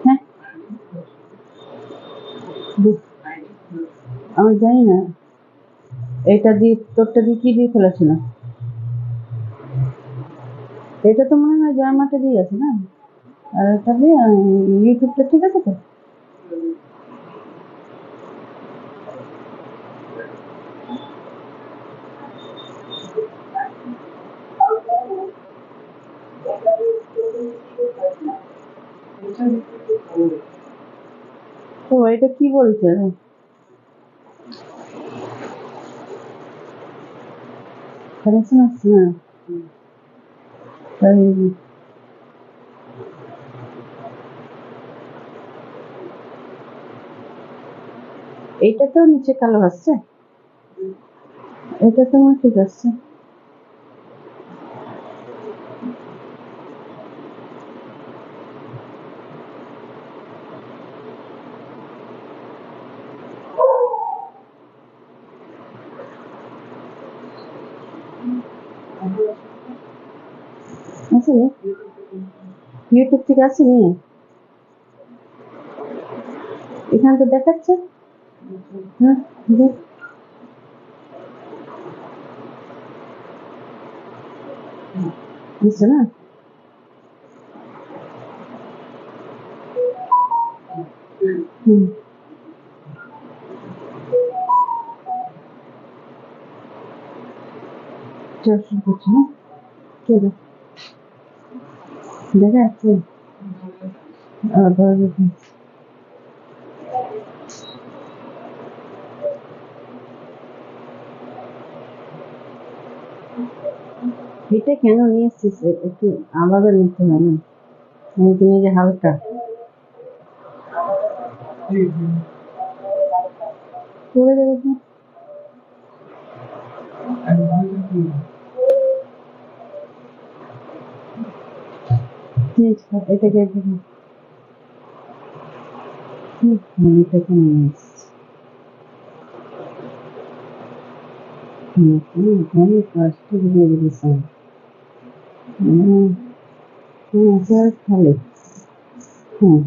হ্যাঁ, আমি জানি না এটা দিয়ে তোরটা দিয়ে কি দিয়ে ফেলেছিল। এটা তো মনে হয় জয়মাটা দিয়ে আছে না, আর এটা দিয়ে ইউটিউবটা ঠিক আছে তো। তো এটা কি বলছে? কানেকশন আসছে না। এইটা তো নিচে কালো আসছে, এটা তো আমার ঠিক আসছে। আসলে ইউটিউব ঠিক আছে নি, এখানে তো দেখাচ্ছে। হ্যাঁ, দেখ। বুঝছো না? হুম, চল শুরু করছি না। কে রে? দেখা যাচ্ছে। ধরে দেখুন। এটা কেন নিয়ে এসছিস? একটু আলাদা নিতে হবে না? তুমি যে হালকা করে দেবে তো। এটাকে এটাকে নিয়ে এসছি। এখানে কষ্ট দিয়ে দিয়েছে। স্যার খালি। হুম,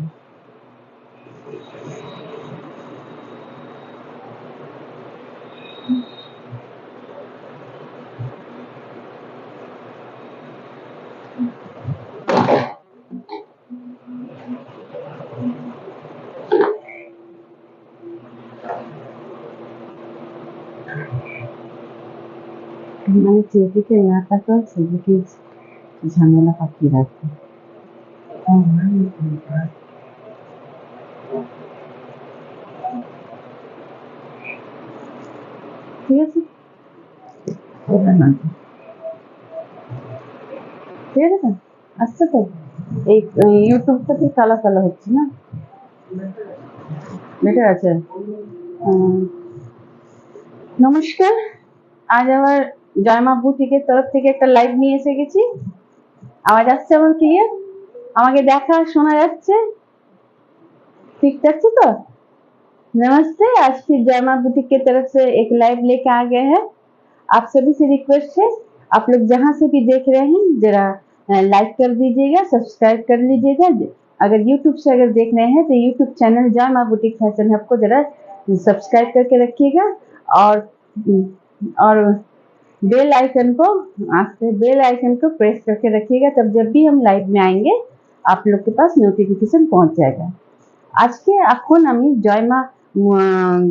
মানে যেদিকে না তাকাও সেদিকে ঝামেলা পাকিয়ে রাখবে। ঠিক আছে? ওটা না, ঠিক আছে তো? আসছে তো? এই ইউটিউবটাতে কালো কালো হচ্ছে না? বেটার আছে। উম, নমস্কার, আজ আমার জয়মা বুটিকের তরফ থেকে একটা লাইভ নিয়ে এসে গেছি। আওয়াজ আসছে আমার ক্লিয়ার? আমাকে দেখা শোনা যাচ্ছে? ठीक যাচ্ছে तो? नमस्ते, आज फिर जयमा बुटीक की तरफ से एक लाइव लेके आ गए हैं। आप सभी से रिक्वेस्ट है, आप लोग जहां से भी देख रहे हैं जरा लाइक कर दीजिएगा, सब्सक्राइब कर लीजिएगा। अगर यूट्यूब से अगर देख रहे हैं तो YouTube channel Jaima boutique fashion hub को जरा सब्सक्राइब करके रखिएगा। और और बेल आइकन को प्रेस करके रखिएगा, तब जब भी हम लाइव में आएंगे आप लोग के पास नोटिफिकेशन पहुंच जाएगा। আজকে এখন আমি জয়মা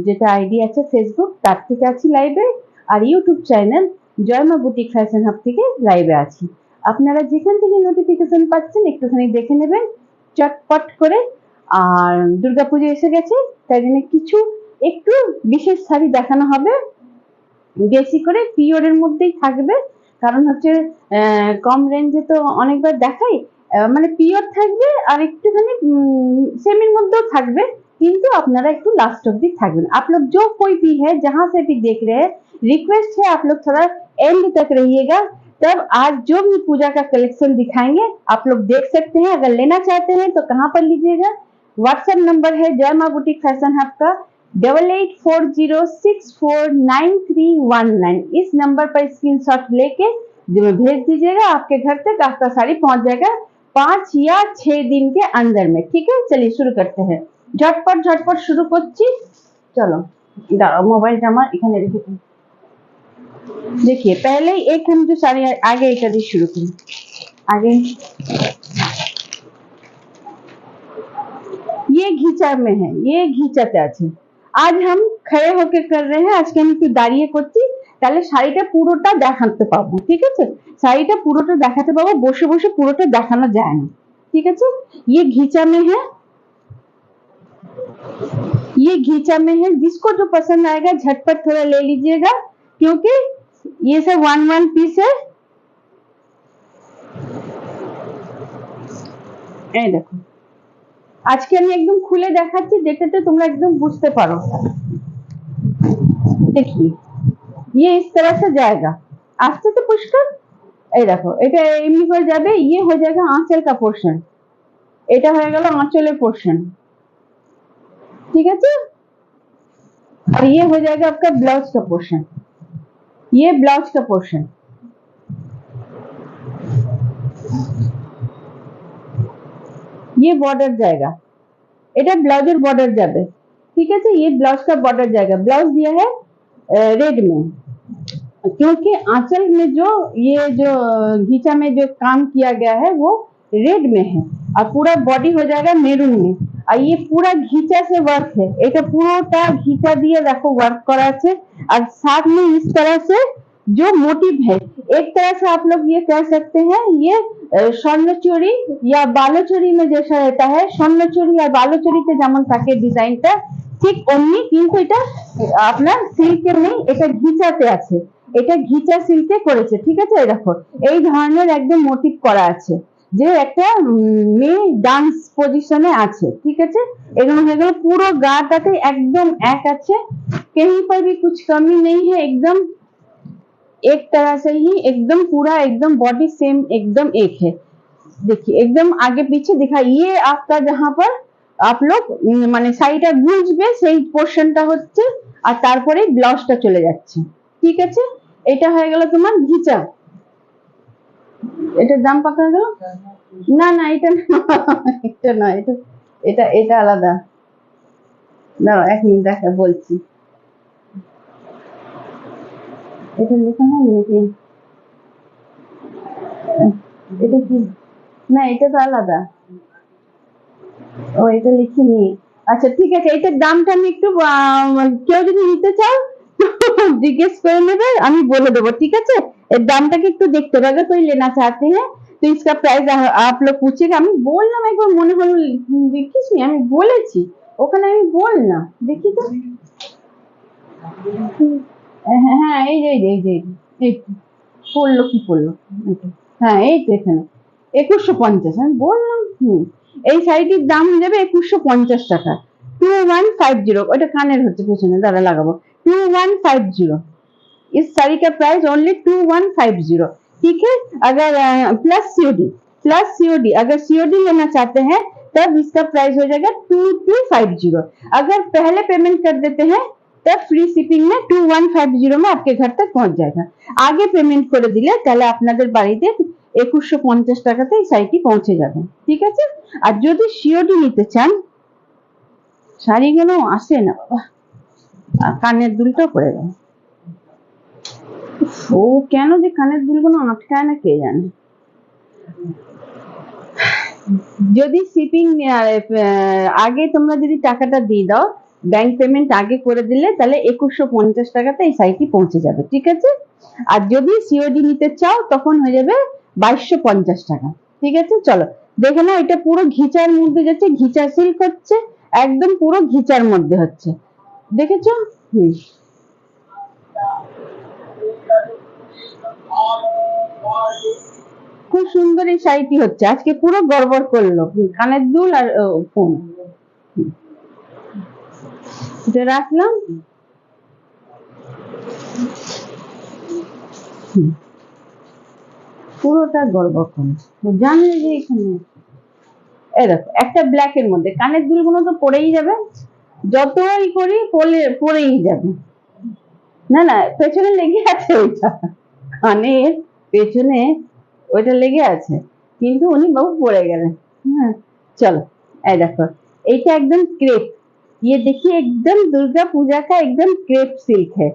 যেটা আইডি আছে ফেসবুক তার থেকে আছি লাইভে, আর YouTube channel Jaima boutique fashion hub থেকে লাইভে আছি। আপনারা যেখান থেকে নোটিফিকেশন পাচ্ছেন একটুখানি দেখে নেবেন চটপট করে। আর দুর্গাপুজো এসে গেছে, তাই জন্য কিছু একটু বিশেষ শাড়ি দেখানো হবে, বেশি করে পিওরের মধ্যেই থাকবে। কারণ হচ্ছে কম রেঞ্জে তো অনেকবার দেখাই, মানে পিওর থাকবে আর একটুখানি सेमीर মধ্যেও থাকবে, কিন্তু আপনারা একটু लास्ट অবধি থাকবেন। आप लोग जो कोई भी है जहां से भी देख रहे हैं, रिक्वेस्ट है आप लोग थोड़ा एंड तक रहिएगा, तब आज जो भी पूजा का कलेक्शन दिखाएंगे आप लोग देख सकते हैं। अगर लेना चाहते हैं तो कहां पर लीजिएगा? व्हाट्सएप नंबर है जय मां बुटीक फैशन हब का 8840649319। इस नंबर पर स्क्रीनशॉट लेके भेज दीजिएगा, आपके घर तक आपका साड़ी पहुंच जाएगा। 5 या 6 दिन के अंदर में। ठीक है, चलिए शुरू करते हैं। झटपट झटपट शुरू করছি। चलो दाঁড়াও, মোবাইলটা আমার এখানে রেখে দিই। देखिए पहले एक हम जो सारे आगे एक आदि शुरू करें। आगे ये घिचा में है, ये घिचाते আছে। आज हम खड़े होकर कर रहे हैं, আজকে আমি একটু দাঁড়িয়ে করছি, তাহলে শাড়িটা পুরোটা দেখাতে পাবো। ঠিক আছে, শাড়িটা পুরোটা দেখাতে পাবো, বসে বসে পুরোটা দেখানো যায় না। ठीक है, ये घिचा में है, ये घिचा में है। जिसको जो पसंद आएगा झटपट थोड़ा ले लीजिएगा, क्योंकि ये सब 1 पीस है। এই দেখো, আজকে আমি একদম খুলে দেখাচ্ছি, দেখতে তোমরা একদম বুঝতে পারো। देखिए ये इस तरह से जाएगा, आस्ते से पुष्कर। এই দেখো, এটা এমনি করে যাবে, ये हो जाएगा आंचल का पोर्शन, এটা হয়ে গেল आंचलेर पोर्शन। ठीक है, और ये हो जाएगा आपका ब्लाउज का पोर्शन, ये ब्लाउज का पोर्शन। ये बॉर्डर जाएगा, এটা ব্লাউজের বর্ডার যাবে। ठीक है, ये ब्लाउज का बॉर्डर जाएगा। ब्लाउज दिया है रेड में, क्योंकि आंचल में जो ये जो घिचा में जो काम किया गया है वो रेड में है, और पूरा बॉडी हो जाएगा मेरून में। और ये पूरा घिचा से वर्क है, এটা পুরোটা ঘিচা দিয়ে দেখো वर्क করা আছে। और साथ में इस तरह से जो मोटिव है, एक तरह से आप लोग ये कह सकते हैं, ये স্বর্ণচুরি या বালোচুরি में जैसा रहता है, স্বর্ণচুরি আর বালোচুরিতে যেমন থাকে ডিজাইনটা, ঠিক অমনি, কিন্তু এটা আপনার সিল্কের নেই, এটা ঘিচাতে আছে, এটা ঘিচা সিল্কে করেছে। ঠিক আছে, এই দেখো এই ধরনের একদম মোটিভ করা আছে, যে একটা মেয়ে ডান্স পজিশনে আছে। ঠিক আছে, এগুলো হয়ে গেল পুরো গাটাতে একদম এক আছে, कहीं पर भी कुछ कमी नहीं है, एकदम एक तरह से ही एकदम पूरा एकदम बॉडी सेम एकदम एक है। देखिए एकदम आगे पीछे दिखा, ये आपका जहां पर आप लोग মানে শাড়িটা গুঁজবে সেই পোরশনটা হচ্ছে, আর তারপরে ব্লাউজটা চলে যাচ্ছে। ঠিক আছে, এটা হয়ে গেল তোমার ঘিচা। এটার দাম কত হয়ে গেল? না না, এটা এটা না, এটা এটা এটা আলাদা। দাঁড়াও 1 মিনিট দেখা বলছি। এটা লেখা নাই নাকি? এটা কি? না, এটা তো আলাদা। ও, এটা লিখিনি। আচ্ছা ঠিক আছে, এটার দামটা আমি একটু কেউ যদি নিতে চাও জিজ্ঞেস করে নেবে, আমি বলে দেবো। ঠিক আছে, এর দামটাকে একটু দেখতে হবে, अगर कोई लेना चाहते हैं तो इसका प्राइस आप लोग पूछिएगा। আমি বললাম একবার, মনে হলো দেখিস নি, আমি বলেছি ওখানে, আমি বললাম দেখি তো। হ্যাঁ, এই যে এই যে এই পড়লো, কি পড়লো? হ্যাঁ, এই তো এখানে 2150। আমি বললাম এই শাড়িটির দাম হয়ে যাবে 2150 টাকা। 2150, ওটা কানের হচ্ছে পেছনে, দাঁড়া লাগাবো। 2150, इस साड़ी का प्राइस ओनली 2150। ठीक है, अगर प्लस सीओडी अगर सीओडी लेना चाहते हैं तब इसका प्राइस हो जाएगा 2250। अगर पहले पेमेंट कर देते हैं तब फ्री शिपिंग में 2150 में आपके घर तक पहुंच जाएगा। आगे पेमेंट করে দিলে তাহলে আপনাদের বাড়িতে 2150 টাকাতে এই শাড়িটি পৌঁছে যাবে। ঠিক আছে, আর যদি সিওডি নিতে চান, শাড়িগুলো আসে না বাবা, কানের দুলটা পড়ে গেল। ও কেন যে কানের দুলগুলো আটকায় না কে জানে। যদি শিপিং আগে তোমরা যদি টাকাটা দিয়ে দাও, ব্যাংক পেমেন্ট আগে করে দিলে, তাহলে 2150 টাকাতে এই শাড়িটি পৌঁছে যাবে। ঠিক আছে, আর যদি সিওডি নিতে চাও তখন হয়ে যাবে 2250 টাকা। ঠিক আছে, চলো দেখে নাও, এটা পুরো ঘিচার মধ্যে যাচ্ছে, ঘিচা সিল্ক হচ্ছে, একদম পুরো ঘিচার মধ্যে হচ্ছে, দেখেছো? খুব সুন্দর এই শাড়িটি হচ্ছে, আজকে পুরো গড়বড় করলো কানের দুল আর ফোন। এটা রাখলাম, পুরোটা গড়বড় করলো, জানলে যে এখানে এই দেখো একটা ব্ল্যাক এর মধ্যে কানের দুলগুলো তো পড়েই যাবে, যতই করি পড়েই যাবে। না না, পেছনে লেগে আছে, ওইটা কানের পেছনে ওইটা লেগে আছে, কিন্তু উনি বাবু পড়ে গেলেন। হ্যাঁ, चलो ये देखो, এইটা একদম ক্রেপ। ये देखिए एकदम दुर्गा पूजा का एकदम क्रेप सिल्क है,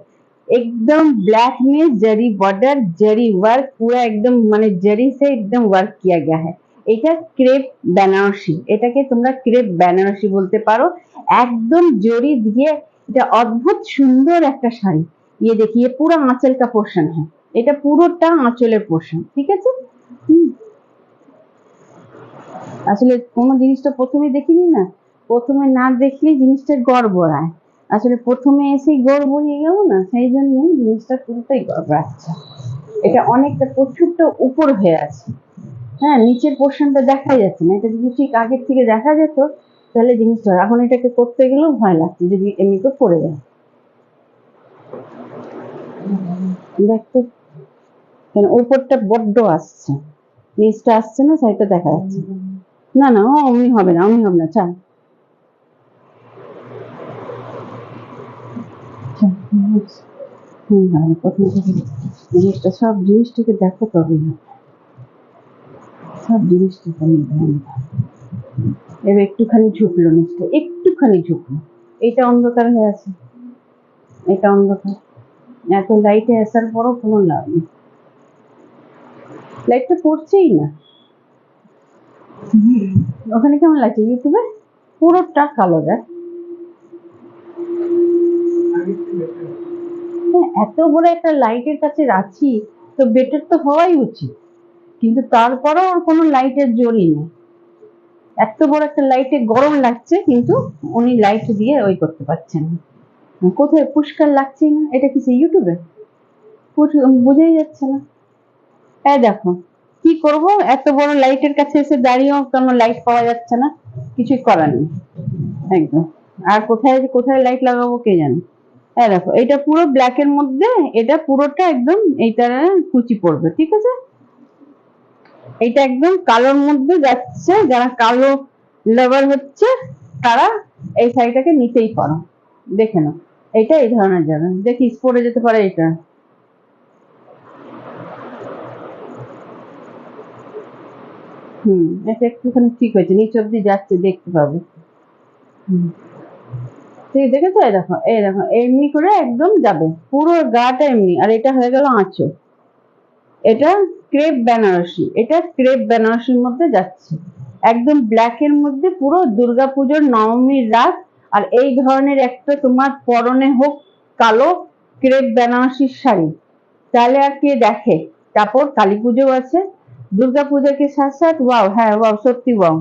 एकदम ब्लैक में जरी बॉर्डर, जरी वर्क, पूरा एकदम माने जरी से एकदम वर्क किया गया है। এটা ক্রেপ বেনারসি, এটাকে তোমরা ক্রেপ বেনারসি বলতে পারো। একদম জরি দিয়ে এটা অদ্ভুত সুন্দর একটা শাড়ি। ये देखिए पूरा आंचल का पोर्शन है, এটা পুরোটা আঁচলের পোর্শন, ঠিক আছে। আসলে কোনো জিনিসটা প্রথমে দেখিনি না, প্রথমে না দেখলে জিনিসটা গড়বড়ায়। আসলে প্রথমে এসেই গড়বড়িয়ে গেল না, সেই জন্যই জিনিসটা পুরোটাই গড়বড়াচ্ছে। এটা অনেকটা প্রচুরটা উপর হয়ে আছে, হ্যাঁ, নিচের পোর্শনটা দেখা যাচ্ছে না। এটা যদি ঠিক আগের থেকে দেখা যেত তাহলে জিনিসটা, এখন এটাকে করতে গেলেও ভয় লাগছে যদি এমনি করে পড়ে যায়। দেখতো কেন উপরটা বড্ড আসছে, নিচটা আসছে না, সাইডটা দেখা যাচ্ছে না। না অমনি হবে না, অমনি হবে না, চাল। প্রথম থেকে জিনিসটা, সব জিনিসটাকে দেখো তবে সব জিনিসটাকে নিয়ে। এবার একটুখানি ঝুঁকলো নিচটা, একটুখানি ঝুঁকলো, এটা অন্ধকার হয়ে আছে, এটা অন্ধকার। এত লাইটে আসার পরও কোনো লাভ নেই, লাইটটা পড়ছেই না। ওখানে কেমন লাগছে ইউটিউবে? পুরোটা কালো দেখ। এত বড় একটা লাইটের কাছে রাখছি তো বেটার তো হওয়াই উচিত, কিন্তু তারপরও ওর কোনো লাইটের জোরই নেই। এত বড় একটা লাইটে গরম লাগছে কিন্তু উনি লাইট দিয়ে ওই করতে পারছেন না। কোথায় পুষ্কার লাগছেই না, এটা কিছু ইউটিউবে বোঝাই যাচ্ছে না। এই দেখো কি করব, এত বড় লাইটের কাছে এসে দাঁড়িয়েও কোনো লাইট পাওয়া যাচ্ছে না, কিছুই করার নেই একদম। আর কোথায় কোথায় লাইট লাগাবো কে জানে। এই দেখো এটা পুরো ব্ল্যাক এর মধ্যে, এটা পুরোটা একদম এইটার কুচি পড়বে, ঠিক আছে। এটা একদম কালোর মধ্যে যাচ্ছে, যারা কালো লাভার হচ্ছে তারা এই শাড়িটাকে নিতেই পারো। দেখে নাও, এটা এই ধরনের যাবে, দেখিস পরে যেতে পারে এটা। এটা একটুখানি ঠিক হয়েছে, নিচ অব্দি যাচ্ছে, দেখতে পাবে। ঠিক দেখেছো, এই দেখো, এই দেখো এমনি করে একদম যাবে, পুরো গাটা এমনি। আর এটা হয়ে গেল আঁচল, এটা ক্রেপ বেনারসি, এটা ক্রেপ বেনারসির মধ্যে যাচ্ছে একদম ব্ল্যাক এর মধ্যে, পুরো দুর্গাপুজোর নবমীর রাত। আর এই ধরনের একটা তোমার পরনে হোক কালো ক্রেপ বেনারসির শাড়ি, তাহলে আর কে দেখে। তারপর কালী পুজো আছে, দুর্গাপূজাকে সাথ সাথ, ওয়াও, হ্যাঁ ওয়াও, সত্যি ওয়াও।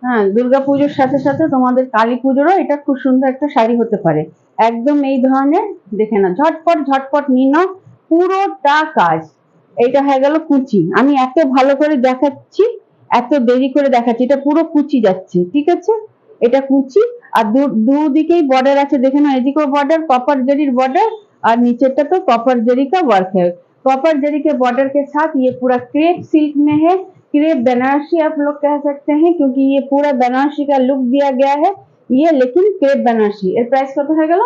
হ্যাঁ, দুর্গাপুজোর সাথে সাথে তোমাদের কালী পুজোরও এটা খুব সুন্দর একটা শাড়ি হতে পারে, একদম এই ধরনের। দেখে না, ঝটপট ঝটপট নিয়ে নাও, পুরোটা কাজ। এটা হয়ে গেল কুচি, আমি এত ভালো করে দেখাচ্ছি, এত দেরি করে দেখাচ্ছি, এটা পুরো কুচি যাচ্ছে, ঠিক আছে। এটা কুচি, আর দুদিকেই বর্ডার আছে, দেখে নাও, এদিকেও বর্ডার, कॉपर जरीर बॉर्डर, और नीचेটা तो कॉपर जरी का वर्क है। कॉपर जरी के बॉर्डर के साथ ये पूरा क्रेप सिल्क में है, क्रेप बनारसी आप लोग कह सकते हैं, क्योंकि ये पूरा बनारसी का लुक दिया गया है ये, लेकिन क्रेप बनारसी। এর প্রাইস কত হয়ে গেল?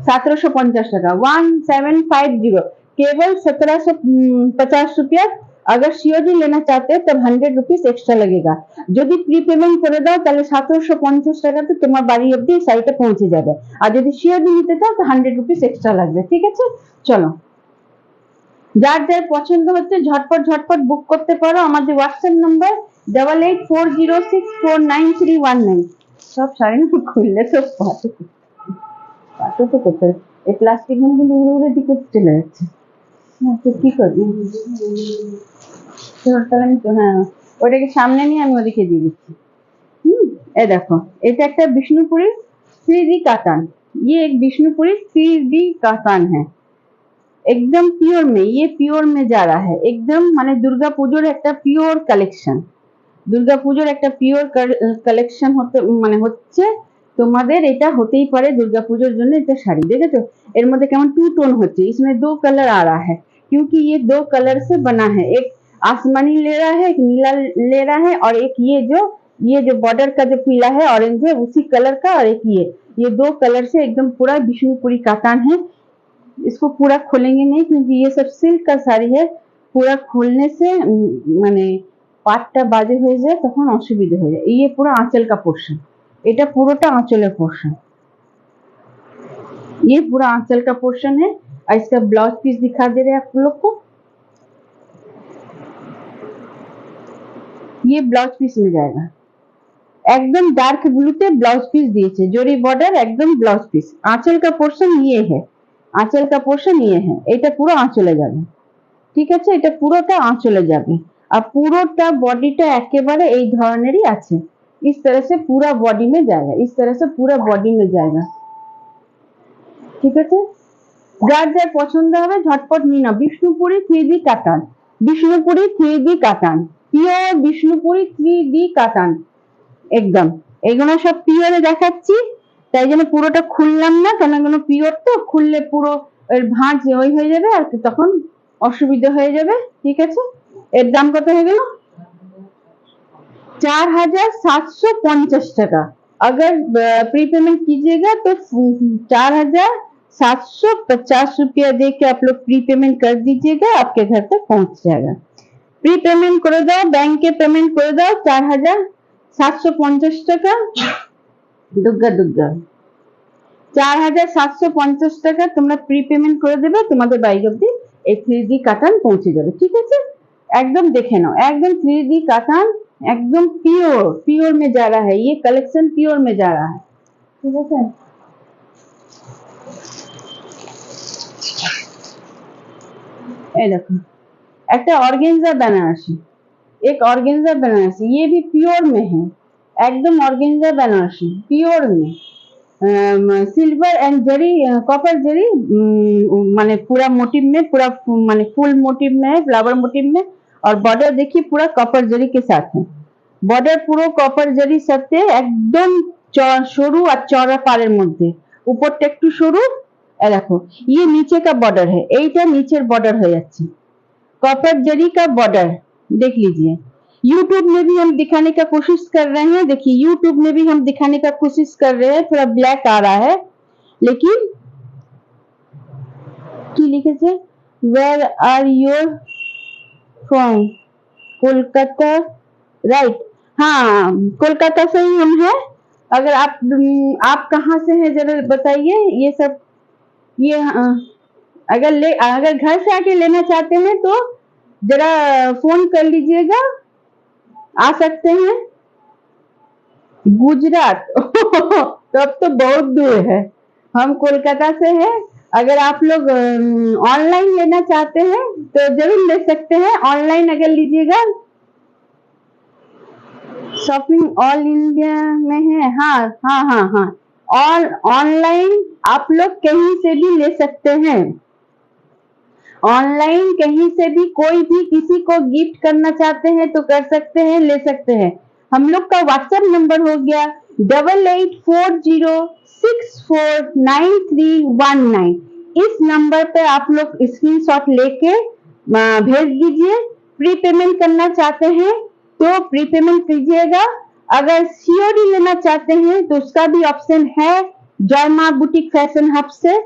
1750 টাকা, 1750, केवल 1750 रुपया। अगर सीओडी लेना चाहते हैं तब 100 रुपीज एक्स्ट्रा लगेगा। যদি প্রি পেমেন্ট করে দাও তাহলে 1750 টাকাতে তোমার বাড়ি অবধি শাড়িটা পৌঁছে যাবে, আর যদি সিওডি নিতে চাও তো 100 রুপিস এক্সট্রা লাগবে, ঠিক আছে। চলো, যার যার পছন্দ হচ্ছে ঝটপট ঝটপট বুক করতে পারো। আমাদের হোয়াটসঅ্যাপ নাম্বার 8840649319। সব শাড়ি না খুললে তো পাতো তো কোথায়, এই প্লাস্টিক গুলো কিন্তু উড়ে উড়ে দিকে চলে যাচ্ছে। তো কি করবি, তাহলে আমি তো, হ্যাঁ ওটাকে সামনে নিয়ে আমি ওদিকে দিয়ে দিচ্ছি। ये देखो, এটা একটা বিষ্ণুপুরি 3D कातान, ये एक बिष्णुपुरी 3D कातान है, एकदम प्योर में, ये प्योर में जा रहा है एकदम, মানে দুর্গা পূজোর একটা পিওর কালেকশন, দুর্গা পূজোর একটা পিওর কালেকশন হতে মানে হচ্ছে তোমাদের। এটা হতেই পারে দুর্গা পূজোর জন্য এটা শাড়ি। দেখেছো এর মধ্যে কেমন টू टोन হচ্ছে, इसमें दो कलर आ रहा है, क्योंकि ये दो कलर से बना है, एक आसमानी ले रहा है, एक नीला ले रहा है, और एक ये जो बॉर्डर का जो पीला है ऑरेंज है उसी कलर का, और एक ये दो कलर से एकदम पूरा विष्णुपुरी कातान है। इसको पूरा खोलेंगे नहीं क्योंकि ये सब सिल्क का साड़ी है, পুরো খুলने से মানে পাটটা বাজে হয়ে যায়, তখন অসুবিধা হয়ে যায়। ये पूरा आंचल का पोर्शन, এটা পুরোটা आंचलेर पोर्शन, ये पूरा आंचल का पोर्शन है। और इसका ब्लाउज पीस दिखा दे रहे हैं आप लोग को, ये ब्लाउज पीस में जाएगा। एकदम डार्क ब्लू ते ब्लाउज पीस दिए, जोड़ी बॉर्डर एकदम ब्लाउज पीस। आंचल का पोर्शन ये है, आंचल का पोर्शन ये है, এটা পুরো আঁচলে যাবে, ঠিক আছে? এটা পুরোটা আঁচলে যাবে। আর পুরোটা বডিটা একেবারে এই ধরনেরই আছে, इस तरह से पूरा बॉडी में जाएगा, इस तरह से पूरा बॉडी में जाएगा, ঠিক আছে? যার যার পছন্দ হবে ঝটপট নিয়ে নাও। বিষ্ণুপুরি 3D কাতান, বিষ্ণুপুরি 3D কাতান, পিওর বিষ্ণুপুরি 3D কাতান একদম। এগুলো সব পিওরে দেখাচ্ছি, তাই জন্য পুরোটা খুললাম না, কেন এগুলো পিওর তো, খুললে পুরো এর ভাঁজ ওই হয়ে যাবে আর তখন অসুবিধা হয়ে যাবে, ঠিক আছে? এর দাম কত হয়ে গেল? 4750 টাকা। अगर प्री पेमेंट कीजिएगा तो 4750 रुपया दे के आप लोग प्री पेमेंट कर दीजिएगा, आपके घर तक पहुंच जाएगा। प्री पेमेंट করে দাও, ব্যাংকে পেমেন্ট করে দাও 4750 টাকা, দুগ্গা দুগ্গা 4750 টাকা তোমরা প্রি পেমেন্ট করে দেবে, তোমাদের বাড়ি অবধি এই 3D কাতান পৌঁছে যাবে, ঠিক আছে? एकदम देखे ना, एकदम 3D कातान, एकदम प्योर प्योर में जा रहा है, ये कलेक्शन प्योर में जा रहा है, ठीक है? ये देखो একটা ऑर्गेन्जा बनारसी, एक ऑर्गेन्जा बनारसी, ये भी प्योर में है, एकदम ऑर्गेन्जा बनारसी प्योर में, सिल्वर एंड जरी, कॉपर जरी, माने पूरा मोटिव में, पूरा माने फुल मोटिव में है, फ्लावर मोटिव में। और बॉर्डर देखिए पूरा कॉपर जरी के साथ है, बॉर्डर पूरा कॉपर जरी साथे एकदम সরু আর চওড়া পাড়ের মধ্যে, উপরটা একটু সরু। দেখো ये नीचे का बॉर्डर है, এইটা নিচের बॉर्डर হয়ে যাচ্ছে, कॉपर जरी का बॉर्डर देख लीजिए। यूट्यूब में भी हम दिखाने का कोशिश कर रहे हैं, देखिए यूट्यूब में भी हम दिखाने का कोशिश कर रहे हैं, थोड़ा ब्लैक आ रहा है, लेकिन की लिखे थे where are your from, Kolkata, right? हाँ, कोलकाता से ही हम हैं। अगर आप कहाँ से हैं जरा बताइए। ये सब ये अगर घर से आके लेना चाहते हैं तो जरा फोन कर लीजिएगा, आ सकते हैं। गुजरात तब तो बहुत दूर है, हम कोलकाता से हैं। अगर आप लोग ऑनलाइन लेना चाहते हैं तो जरूर ले सकते हैं, ऑनलाइन अगर लीजिएगा। शॉपिंग ऑल इंडिया में है, हाँ हाँ हाँ हाँ, और ऑनलाइन आप लोग कहीं से भी ले सकते हैं, ऑनलाइन कहीं से भी कोई भी किसी को गिफ्ट करना चाहते हैं तो कर सकते हैं, ले सकते हैं। हम लोग का व्हाट्सएप नंबर हो गया 8840649319, इस नंबर पे आप लोग स्क्रीनशॉट लेके भेज दीजिए। प्री पेमेंट करना चाहते हैं तो प्री पेमेंट कीजिएगा, अगर सीओडी लेना चाहते हैं तो उसका भी ऑप्शन है, जयमा बुटीक फैशन हब से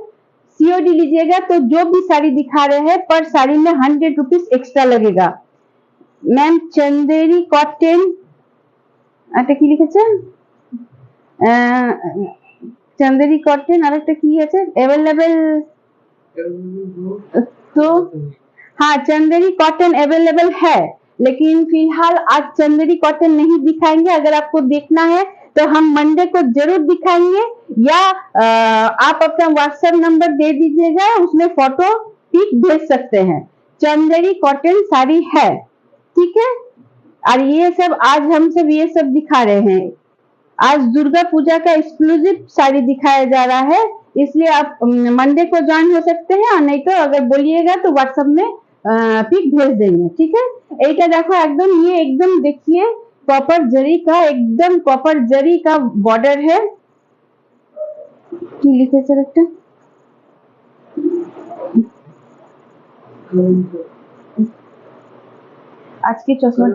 सीओडी लीजिएगा तो जो भी साड़ी दिखा रहे हैं पर साड़ी में 100 रुपीज एक्स्ट्रा लगेगा। मैम चंदेरी कॉटन, এটা কি লিখেছে? चंदेरी कॉटन আর একটা কি আছে अवेलेबल? तो हाँ, चंदेरी कॉटन अवेलेबल है, लेकिन फिलहाल आज चंदेरी कॉटन नहीं दिखाएंगे। अगर आपको देखना है तो हम मंडे को जरूर दिखाएंगे, या आप अपना व्हाट्सएप नंबर दे दीजिएगा, उसमें फोटो पिक भेज सकते हैं। चंदेरी कॉटन साड़ी है, ठीक है? और ये सब आज हम सब ये सब दिखा रहे हैं। आज दुर्गा पूजा का एक्सक्लूसिव साड़ी दिखाया जा रहा है, इसलिए आप मंडे को ज्वाइन हो सकते हैं, और नहीं तो अगर बोलिएगा तो व्हाट्सएप में पिक भेज देंगे, ठीक है? এইটা দেখো एकदम, ये एकदम देखिए कॉपर जरी का, एकदम कॉपर जरी का बॉर्डर है। কি লিখেছে একটা? आज की चश्मा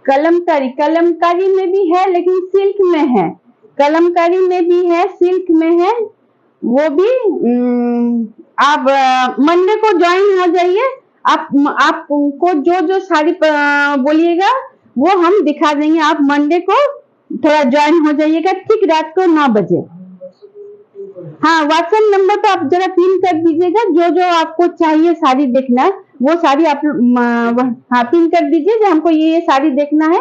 कलमकारी, कलमकारी में भी है लेकिन सिल्क में है, कलमकारी में भी है, सिल्क में है, वो भी आप मंडे को ज्वाइन हो जाइए। आपको जो जो साड़ी बोलिएगा वो हम दिखा देंगे। आप मंडे को थोड़ा ज्वाइन हो जाइएगा, ठीक रात को 9 बजे। हाँ, व्हाट्सएप नंबर पे आप जरा पिन कर दीजिएगा, जो जो आपको चाहिए साड़ी देखना है वो साड़ी आप हाँ पिन कर दीजिए जो हमको ये साड़ी देखना है।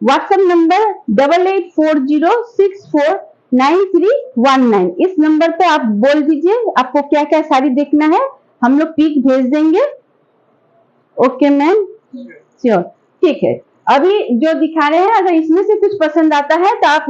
व्हाट्सएप नंबर 8840649319, इस नंबर पे आप बोल दीजिए आपको क्या क्या साड़ी देखना है, हम लोग पिक भेज देंगे। ओके मैम, श्योर, ठीक है। अभी जो दिखा रहे हैं अगर इसमें से कुछ पसंद आता है तो आप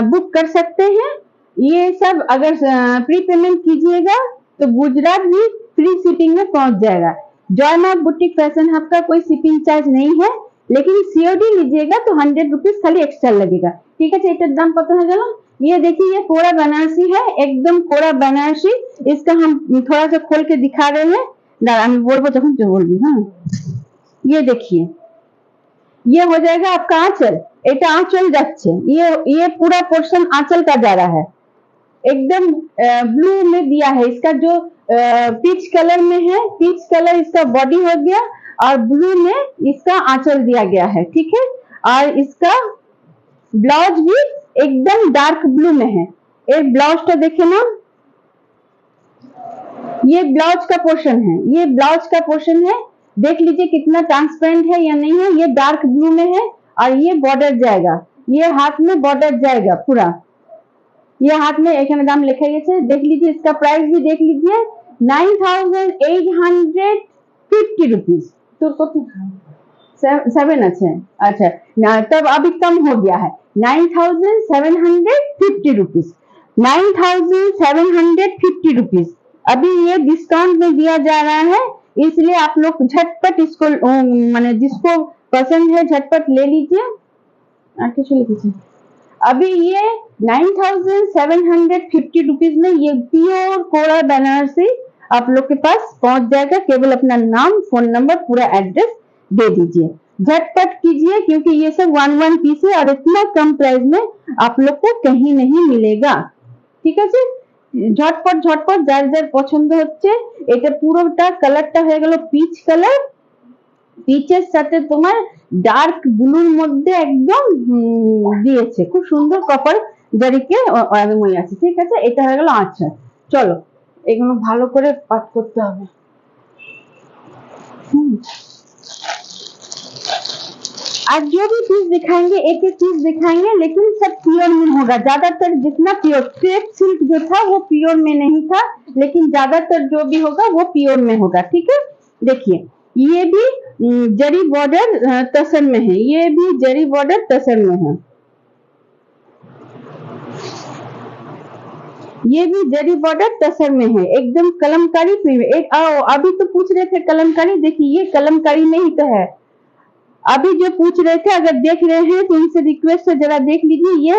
बुक कर सकते हैं। ये सब अगर प्री पेमेंट कीजिएगा तो गुजरात भी फ्री शिपिंग में पहुंच जाएगा। जॉयमा बुटीक फैशन हब का कोई शिपिंग चार्ज नहीं है, लेकिन सीओडी लीजिएगा तो 100 रुपीज खाली एक्स्ट्रा लगेगा। ठीक है, एटार दाम कत हो गल? ये देखिए, ये कोरा बनारसी है, एकदम कोरा बनारसी। इसका हम थोड़ा सा खोल के दिखा रहे हैं, बोलबो तखन जो बोलबी। हाँ, ये देखिए, ये हो जाएगा आपका आंचल। এটা आंचल যাচ্ছে, ये पूरा पोर्शन आंचल का जा रहा है। एकदम ब्लू में दिया है, इसका जो पीच कलर में है, पीच कलर इसका बॉडी हो गया और ब्लू में इसका आंचल दिया गया है। ठीक है, और इसका ब्लाउज भी एकदम डार्क ब्लू में है। ये ब्लाउज देखे ना, ये ब्लाउज का पोर्शन है, ये ब्लाउज का पोर्शन है। देख लीजिए कितना ट्रांसपेरेंट है या नहीं है। ये डार्क ब्लू में है और ये बॉर्डर जाएगा, ये हाथ में बॉर्डर जाएगा पूरा। ये हाथ में एक दाम लिखा है, देख लीजिए। इसका प्राइस भी देख लीजिए, 9850 रुपीज। तो 7 अच्छा, तब अभी कम हो गया है, 9750 रुपीज। 9750 रुपीज अभी ये डिस्काउंट में दिया जा रहा है, इसलिए आप लोग झटपट इसको माने जिसको पसंद है झटपट ले लीजिए। अभी ये 9750 रुपीज में ये प्योर कोरा बनारसी आप लोग के पास पहुंच जाएगा। केवल अपना नाम, फोन नंबर, पूरा एड्रेस दे दीजिए, झटपट कीजिए, क्योंकि ये सब 1 पीस है और इतना कम प्राइस में आप लोग को कहीं नहीं मिलेगा। ঠিক আছে, ঝটপট ঝটপট যার যার পছন্দ হচ্ছে। এটা পুরোটা কালারটা হয়ে গেল পিচ কালার, পিচের সাথে তোমার ডার্ক ব্লুর মধ্যে একদম দিয়েছে, খুব সুন্দর কপার জারিকে ওই আছে। ঠিক আছে, এটা হয়ে গেল। আচ্ছা চলো, এগুলো ভালো করে পাঠ করতে হবে। आज जो भी पीस दिखाएंगे एक एक पीस दिखाएंगे, लेकिन सब प्योर में होगा। ज्यादातर जितना प्योर, क्रेप सिल्क जो था वो प्योर में नहीं था, लेकिन ज्यादातर जो भी होगा वो प्योर में होगा। ठीक है, देखिए ये भी जरी बॉर्डर तसर में है, ये भी जरी बॉर्डर तसर में है, ये भी जरी बॉर्डर तसर में है, एकदम कलमकारी। एक अभी तो पूछ रहे थे कलमकारी, देखिए ये कलमकारी में ही तो है। अभी जो पूछ रहे थे, अगर देख रहे हैं तो इनसे रिक्वेस्ट है जरा देख लीजिए। ये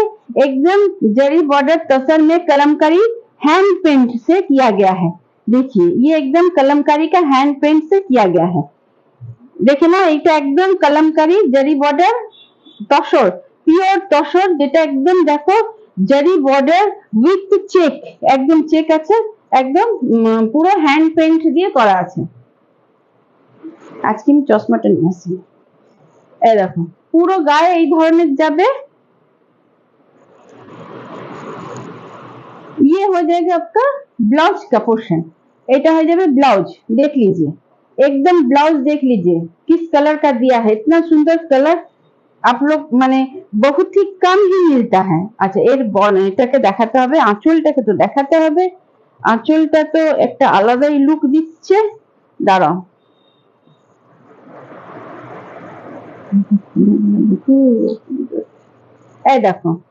एकदम जरी बॉर्डर तसर में कलमकारी हैंड पेंट से किया गया है। देखिए ये एकदम कलमकारी का हैंड पेंट से किया गया है। देखिए ना, এটা একদম कलमकारी जरी बॉर्डर तसर, পিওর তসর, যেটা একদম দেখো जरी बॉर्डर উইথ চেক, একদম চেক আছে, একদম পুরো হ্যান্ড পেইন্ট দিয়ে করা আছে। আজকে আমি চশমাটা নিয়ে আসি। এই দেখো পুরো গায়ে এই ধরনের যাবে। ये हो जाएगा आपका ब्लाउज का पोर्शन, এটা हो जाएगा ब्लाउज। देख लीजिए एकदम ब्लाउज देख लीजिए किस कलर का दिया है, इतना सुंदर कलर आप लोग माने बहुत ही कम ही मिलता है। अच्छा এটাকে দেখাতে হবে, আঁচলটাকে তো দেখাতে হবে। আঁচলটা তো একটা আলাদাই লুক দিচ্ছে, দাঁড়াও। देखो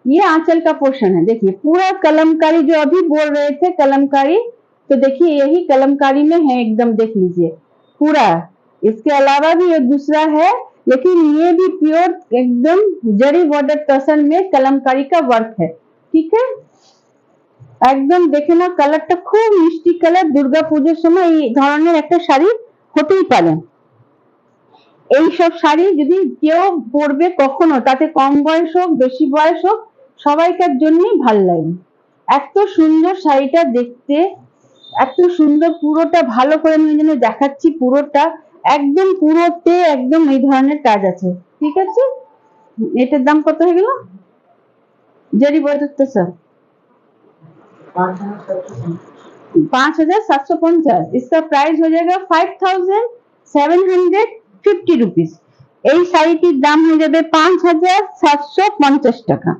ये आंचल का पोर्शन है। देखिए पूरा कलमकारी, जो अभी बोल रहे थे कलमकारी, तो देखिए यही कलमकारी में है एकदम। देख लीजिए पूरा, इसके अलावा भी एक दूसरा है, लेकिन ये भी प्योर एकदम जरी बॉर्डर तसर में कलमकारी का वर्क है। ठीक है, एकदम देखे ना कलरটা খুব মিষ্টি কালার। দুর্গা পূজার সময় এই ধরনের একটা শাড়ি হতেই পারে। এই সব শাড়ি যদি কেউ পরবে কখনো, তাতে কম বয়স হোক বেশি বয়স হোক সবাইকার জন্যই ভালো লাগে। এত সুন্দর শাড়িটা দেখতে, এত সুন্দর, পুরোটা ভালো করে আমি জন্য দেখাচ্ছি, পুরোটা একদম পুরোতে একদম এই ধরনের কাজ আছে। ঠিক আছে, এটার দাম কত হয়ে গেল जरी बता सर? 5,750। इसका प्राइस हो जाएगा 5,750 रुपीज। এই শাড়িটির দাম হয়ে যাবে 5,750 টাকা।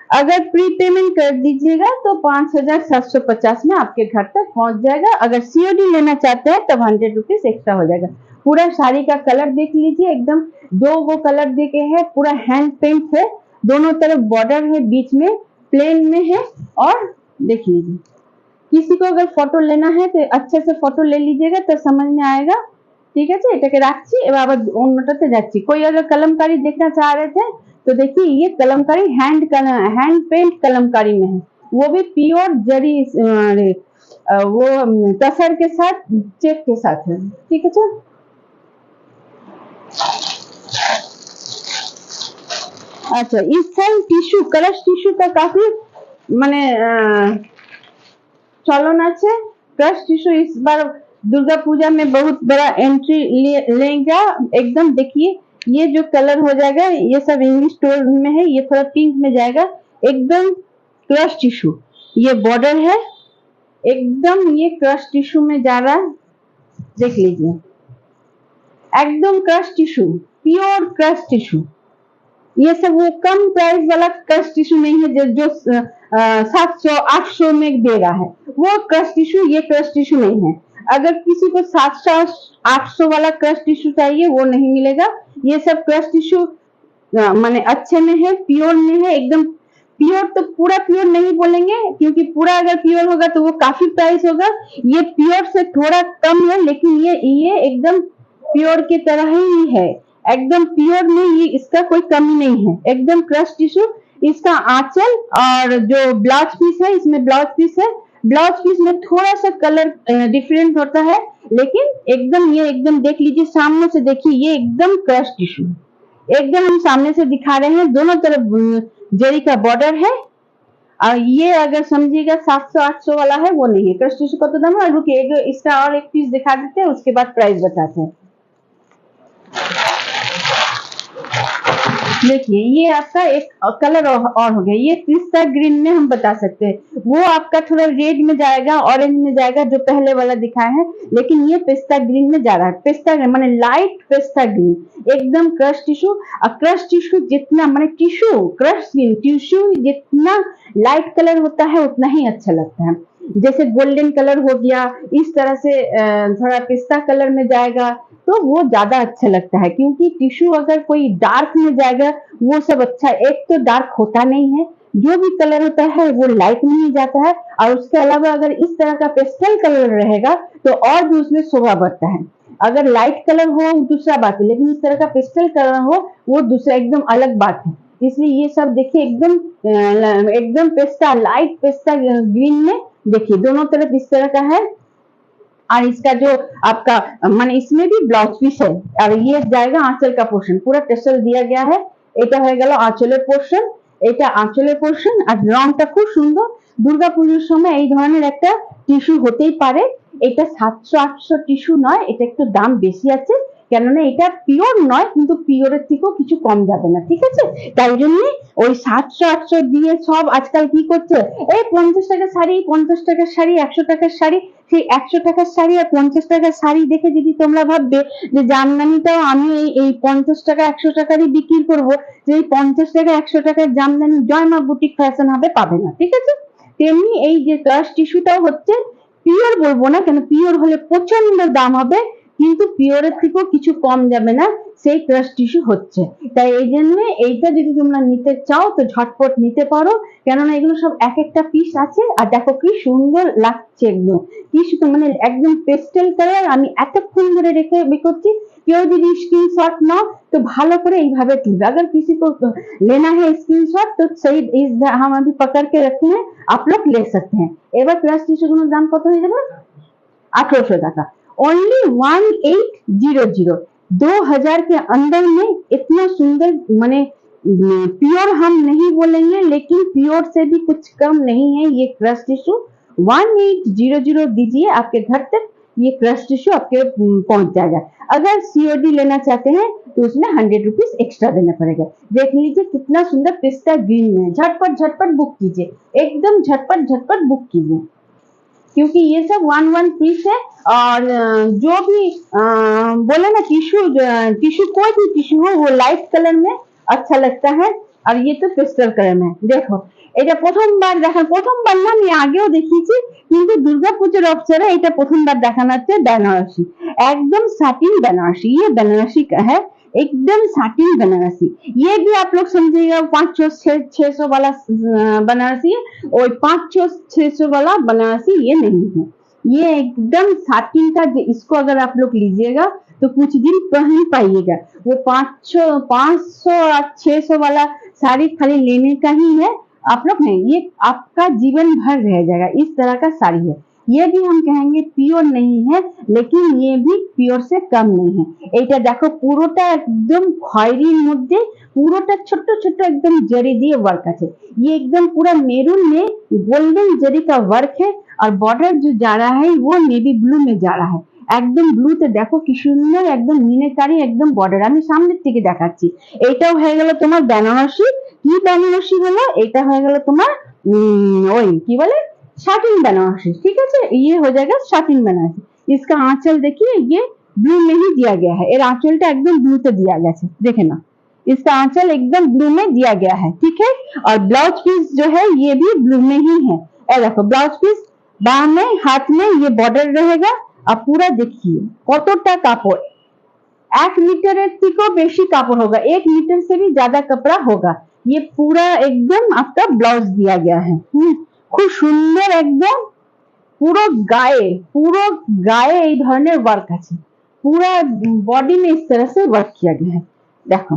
अगर प्री पेमेंट कर दीजिएगा तो 5,750 में आपके घर तक पहुंच जाएगा। अगर सीओडी लेना चाहते हैं तब 100 रुपीज एक्स्ट्रा हो जाएगा। पूरा साड़ी का कलर देख लीजिए, एकदम 2 वो कलर देके है, पूरा हैंड पेंट है, दोनों तरफ बॉर्डर है, बीच में प्लेन में है। और देख लीजिए, किसी को अगर फोटो लेना है तो अच्छे से फोटो ले लीजिएगा तो समझ में आएगा। ठीक है, এটাকে রাখছি, এবার আবার অন্যটাতে যাচ্ছি। कोई अगर कलमकारी देखना चाह रहे थे तो देखिए, ये कलमकारी हैंड पेंट कलमकारी में है, वो भी प्योर जरी वो तसर के साथ, चेक के साथ है। ठीक है, अच्छा, इस टाइम टिश्यू, कलश टिश्यू का काफी माने चलन আছে। क्रश टिश्यू इस बार दुर्गा पूजा में बहुत बड़ा एंट्री लेगा एकदम। देखिए, ये जो कलर हो जाएगा ये सब इंग्लिश टोन में है, ये थोड़ा पिंक में जाएगा, एकदम क्रश टिश्यू। ये बॉर्डर है एकदम, ये क्रश टिश्यू में जा रहा है, देख लीजिए, एकदम crush tissue, pure crush tissue. ये सब वो कम प्राइस वाला क्रश टिश्यू नहीं है जो 700-800 में दे रहा है, वो क्रश टिश्यू, ये क्रश टिश्यू नहीं है। अगर किसी को 700-800 वाला क्रश टिश्यू चाहिए वो नहीं मिलेगा। ये सब क्रश टिश्यू माने अच्छे में है, प्योर में है, एकदम प्योर। तो पूरा प्योर नहीं बोलेंगे क्योंकि पूरा अगर प्योर होगा तो वो काफी प्राइस होगा। ये प्योर से थोड़ा कम है, लेकिन ये एकदम प्योर की तरह ही है, एकदम प्योर में, ये इसका कोई कमी नहीं है, एकदम क्रश टिश्यू। इसका आंचल और जो ब्लाउज पीस है, इसमें ब्लाउज पीस है, ब्लाउज पीस में थोड़ा सा कलर डिफरेंट होता है, लेकिन एकदम ये एकदम देख लीजिए, सामने से देखिए, ये एकदम क्रश टिश्यू, एकदम हम सामने से दिखा रहे हैं, दोनों तरफ जरी का बॉर्डर है। और ये अगर समझिएगा 700-800 वाला है, वो नहीं है। क्रश टिश्यू का तो दाम है। रुकिए, इसका और एक पीस दिखा देते हैं, उसके बाद प्राइस बताते हैं। देखिए, ये आपका एक कलर और हो गया, ये पिस्ता ग्रीन में हम बता सकते हैं, वो आपका थोड़ा रेड में जाएगा, ऑरेंज में जाएगा, जो पहले वाला दिखाया है, लेकिन ये पिस्ता ग्रीन में जा रहा है। पिस्ता ग्रीन माने लाइट पिस्ता ग्रीन, एकदम क्रश टिश्यू। और क्रश टिश्यू जितना माने टिश्यू, क्रश टिश्यू जितना लाइट कलर होता है उतना ही अच्छा लगता है। जैसे गोल्डन कलर हो गया, इस तरह से थोड़ा पिस्ता कलर में जाएगा तो वो ज्यादा अच्छा लगता है, क्योंकि टिश्यू अगर कोई डार्क में जाएगा वो सब अच्छा, एक तो डार्क होता नहीं है, जो भी कलर होता है वो लाइट में ही जाता है। और उसके अलावा अगर इस तरह का पेस्टल कलर रहेगा तो और भी उसमें शोभा बढ़ता है। अगर लाइट कलर हो दूसरा बात है, लेकिन इस तरह का पेस्टल कलर हो वो दूसरा एकदम अलग बात है। इसलिए ये सब देखिए, एकदम पेस्टा, लाइट पेस्टा ग्रीन में, देखिए दोनों तरफ इस तरह का है। और इसका जो आपका माने इसमें भी ब्लाउज पीस है, और ये जाएगा आंचल का पोर्शन, पूरा टेसल दिया गया है। এটা হয়ে গেল আঁচলের পোর্শন, এটা আঁচলের পোর্শন। আর রংটা খুব সুন্দর, দুর্গাপুজোর সময় এই ধরনের একটা টিস্যু হতেই পারে। এটা 700-800 টিস্যু নয়, এটা একটু দাম বেশি আছে, কেননা এটা পিওর নয়, কিন্তু পিওরের থেকেও কিছু কম যাবে না। ঠিক আছে, তাই জন্য ওই 700-800 দিয়ে সব আজকাল কি করছে, এই 50 টাকার শাড়ি, 50 টাকার শাড়ি, 100 টাকার শাড়ি, সেই 100 টাকার শাড়ি আর 50 টাকার শাড়ি দেখে যদি তোমরা ভাববে যে জামদানিটাও আমি এই 50 টাকা 100 টাকারই বিক্রি করবো, যে এই 50 টাকা 100 টাকার জামদানি জয়মা বুটিক ফ্যাশন হবে, পাবে না। ঠিক আছে, তেমনি এই যে क्रश টিস্যুটাও হচ্ছে পিওর, বলবো না কেন, পিওর হলে প্রচন্ড দাম হবে, কিন্তু পিওরের থেকেও কিছু কম যাবে না, সেই क्रश টিস্যু হচ্ছে। তাই এই জন্য এইটা যদি তোমরা নিতে চাও তো ঝটপট নিতে পারো, কেননা এগুলো সব এক একটা পিস আছে। আর দেখো কি সুন্দর লাগছে, একদম কি সুন্দর, মানে একদম পেস্টেল কালার। আমি এতক্ষণ ধরে রেখে করছি, কেউ যদি स्क्रीनशॉट नाओ तो ভালো করে এইভাবে তুলবে। अगर किसी को लेना है स्क्रीनशॉट तो सही हम अभी पकड़ के रखे हैं, आप लोग ले सकते हैं। এবার क्रश টিস্যুগুলোর দাম কত হয়ে যাবে? 1800 টাকা, ओनली 1800। 2000 के अंदर में इतना सुंदर, माने प्योर हम नहीं बोलेंगे, लेकिन प्योर से भी कुछ कम नहीं है ये क्रश टिश्यू। 1800 दीजिए, आपके घर तक ये क्रश टिश्यू आपके पहुंच जाएगा। अगर सीओडी लेना चाहते हैं तो उसमें 100 रुपीज एक्स्ट्रा देना पड़ेगा। देख लीजिए कितना सुंदर पिस्ता ग्रीन में है। झटपट झटपट बुक कीजिए, एकदम झटपट झटपट बुक कीजिए, क्योंकि ये सब 1 पीस है। और जो भी बोले ना टिश्यू कोई भी टिश्यू हो वो लाइट कलर में अच्छा लगता है, और ये तो पेस्टल कलर में। দেখো এটা প্রথমবার দেখা, প্রথমবার না আমি আগেও দেখিয়েছি, কিন্তু দুর্গাপূজার অবসরে এটা প্রথমবার দেখানো হচ্ছে বেনারসি, একদম साटिन बनारसी। ये बनारसी का है, एकदम साटिन बनारसी। ये भी आप लोग समझिएगा 500-600 वाला बनारसी है, और 500-600 वाला बनारसी ये नहीं है। ये एकदम साटिन का, इसको अगर आप लोग लीजिएगा तो कुछ दिन पहन पाइएगा। वो 500 और 600 वाला साड़ी खाली लेने का ही है, आप लोग नहीं, ये आपका जीवन भर रह जाएगा। इस तरह का साड़ी है। ये भी हम कहेंगे प्योर नहीं है, लेकिन ये भी प्योर से कम नहीं है। এটা দেখো পুরোটা একদম খয়েরির মধ্যে, পুরোটা ছোট ছোট একদম জরি দিয়ে वर्क আছে। ये एकदम पूरा मेरून में गोल्डन जरी का वर्क है, और बॉर्डर जो जा रहा है वो नेवी ब्लू में जा रहा है। একদম ব্লুতে দেখো কি সুন্দর একদম মিনাকারি একদম বর্ডার। আমি সামনের থেকে দেখাচ্ছি। এটাও হয়ে গেল তোমার বেনারসি। কি বেনারসি হলো? এটা হয়ে গেল তোমার ওই কি বলে साटिन बनारसी। ठीक है, ये हो जाएगा साटिन बनारसी। इसका आंचल देखिए, ये ब्लू में ही दिया गया है। एर आंचलটা একদম ব্লুতে दिया गया है, देखे ना, इसका आंचल एकदम ब्लू में दिया गया है। ठीक है, और ब्लाउज पीस जो है ये भी ब्लू में ही है। ये देखो ब्लाउज पीस बाह में, हाथ में ये बॉर्डर रहेगा। और पूरा देखिए কতটা কাপড়, 1 मीटরের থেকেও বেশি কাপড় होगा, 1 मीटर से भी ज्यादा कपड़ा होगा। ये पूरा एकदम आपका ब्लाउज दिया गया है। খুব সুন্দর একদম পুরো গায়ে এই ধরনের वर्क আছে। पूरा बॉडी में इस तरह से वर्क किया गया है। देखो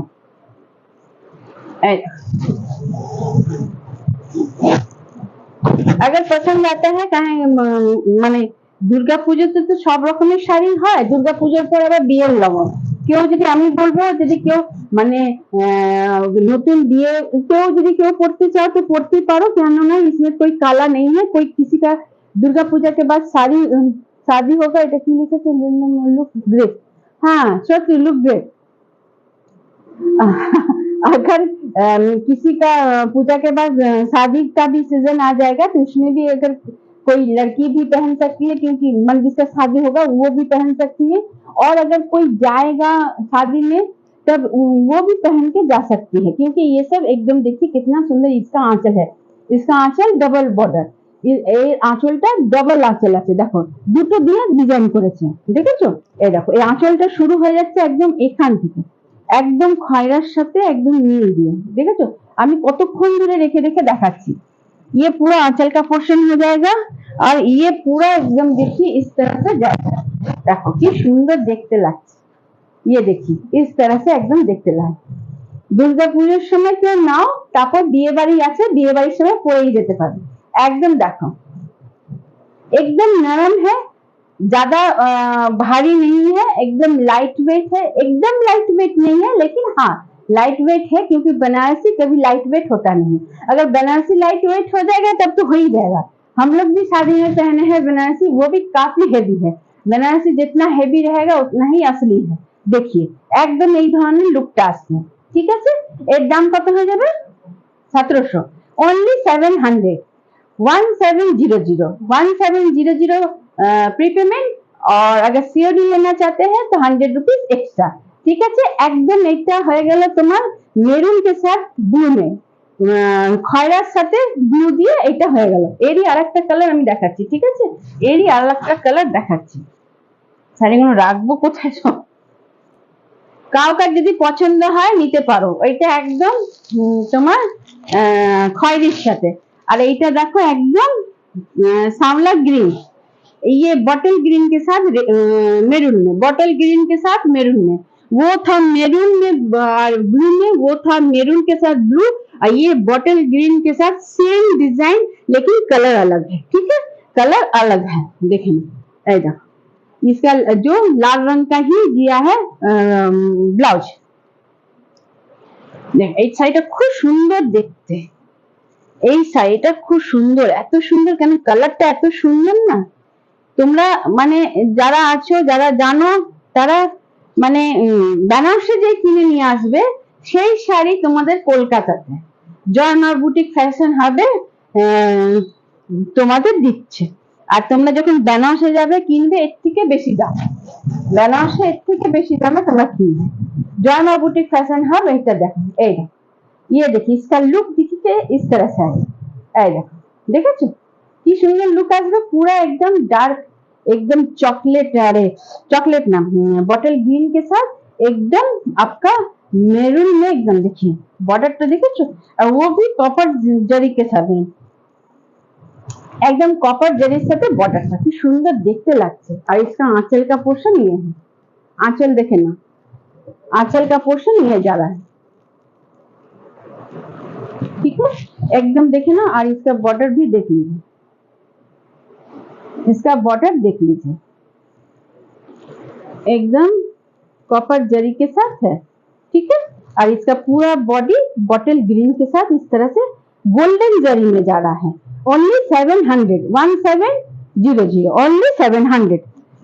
अगर पसंद आता है कहें মানে দুর্গা পুজোতে তো সব রকমের শাড়ি হয়, দুর্গা পুজোর পর আবার বিয়ের লগন। কেউ যদি, আমি বলবো যদি কেউ মানে নতুন বিয়ে কেউ যদি কেউ পড়তে চাও तो পড়তে পারো, কেননা इसमें कोई काला नहीं है। कोई किसी का दुर्गा पूजा के बाद शादी होगा, এটা কি লিখেছে लुक ग्रेट। हाँ सच लुक ग्रेट। अगर किसी का पूजा के बाद शादी का भी सीजन आ जाएगा तो उसमें भी अगर कोई लड़की भी पहन सकती है, क्योंकि मन जिसका शादी होगा वो भी पहन सकती है। और अगर कोई जाएगा शादी में तब वो भी पहन के जा सकती है, क्योंकि ये सब एकदम देखिए कितना सुंदर इसका आंचल है। इसका आंचल डबल बॉर्डर, এই আঁচলটা ডবল আঁচল আছে। দেখো দুটো দিয়ে ডিজাইন করেছে, দেখেছো? এই দেখো এই আঁচলটা শুরু হয়ে যাচ্ছে একদম এখান থেকে, একদম খয়রার সাথে একদম নীল দিয়ে, দেখেছো? আমি কতক্ষণ ধরে রেখে রেখে দেখাচ্ছি। ये पूरा आंचल का पोर्शन हो जाएगा, और ये पूरा एकदम देखिए इस तरह से जाएगा। देखो कि सुंदर देखते লাগছে। ये देखिए इस तरह से एकदम देखते লাগে। দুর্গা পুজোর সময় কেউ নাও, তারপর বিয়ে বাড়ি আছে, বিয়ে বাড়ির সময় পরেই যেতে পারবে। एकदम देखो एकदम नरम है, ज्यादा भारी नहीं है, एकदम लाइट वेट है। एकदम लाइट वेट नहीं है, लेकिन हाँ लाइट वेट है, क्योंकि बनारसी कभी लाइट वेट होता नहीं। अगर बनारसी लाइट वेट हो जाएगा तब तो हो ही जाएगा। हम लोग भी शादी में पहने हैं बनारसी, वो भी काफी हेवी है। बनारसी जितना हेवी रहेगा उतना ही असली है। देखिए एकदम এই ধরনের লুকটা আসছে। ঠিক আছে, এর দাম কত হয়ে যাবে? 1700, only 700। 1700 प्रीपेमेंट, और अगर सीओडी लेना चाहते हैं तो 100 रुपीज एक्स्ट्रा। ठीक है, एकदम এটা হয়ে গেল তোমার মেরুন के साथ ব্লু में, খয়রার সাথে ব্লু দিয়ে এটা হয়ে গেল। এরই আরেকটা কালার আমি দেখাচ্ছি। ঠিক আছে, এরই আরেকটা কালার দেখাচ্ছি। শাড়িগুলো রাখবো কোথায় সব? কাউকে যদি পছন্দ হয় নিতে পারো। এটা একদম তোমার খয়েরির সাথে, और এইটা দেখো एकदम सांवला ग्रीन, ये बॉटल ग्रीन के साथ मेरून में, बॉटल ग्रीन के साथ मेरून में, वो था मेरून में ब्लू में, वो था मेरून के साथ ब्लू, और ये बॉटल ग्रीन के साथ सेम डिजाइन लेकिन कलर अलग है। ठीक है, कलर अलग है। देखें देखो इसका जो लाल रंग का ही दिया है ब्लाउज। देख এই শাড়িটা খুব সুন্দর দেখতে, এই শাড়িটা খুব সুন্দর, এত সুন্দর কেন, কালারটা এত সুন্দর না। তোমরা মানে যারা আছো, যারা জানো, তারা মানে বেনারসে যে কিনে নিয়ে আসবে সেই শাড়ি তোমাদের কলকাতাতে জয়মা বুটিক ফ্যাশন হাবে তোমাদের দিচ্ছে। আর তোমরা যখন বেনারসে যাবে কিনবে এর থেকে বেশি দাম, বেনারসে এর থেকে বেশি দামে তোমরা কিনবে। जॉयमा बुटीक फैशन हब এটা দেখো, এই দেখো, ये देखिए इसका लुक दिखते इस तरह से है, এই দেখো, দেখেছো কি সুন্দর लुक আসবে, पूरा एकदम डार्क, एकदम चॉकलेट, अरे चॉकलेट ना, बॉटल ग्रीन के साथ एकदम आपका मेरून में, एकदम देखिए बॉर्डर तो देखो, और वो भी कॉपर जरी के साथ, एकदम कॉपर जरी के साथ बॉर्डर था, কি সুন্দর দেখতে লাগছে। और इसका आंचल का पोर्शन ये है, आंचल देखे ना, आंचल का पोर्शन ये जा रहा है, ठीक है, एकदम देखे ना। और इसका बॉर्डर भी देख लीजिए, इसका बॉर्डर देख लीजिए, एकदम कॉपर जरी के साथ है, ठीक है। और इसका पूरा बॉडी बॉटल ग्रीन के साथ इस तरह से गोल्डन जरी में जा रहा है। ओनली 700, 1700, ओनली 700,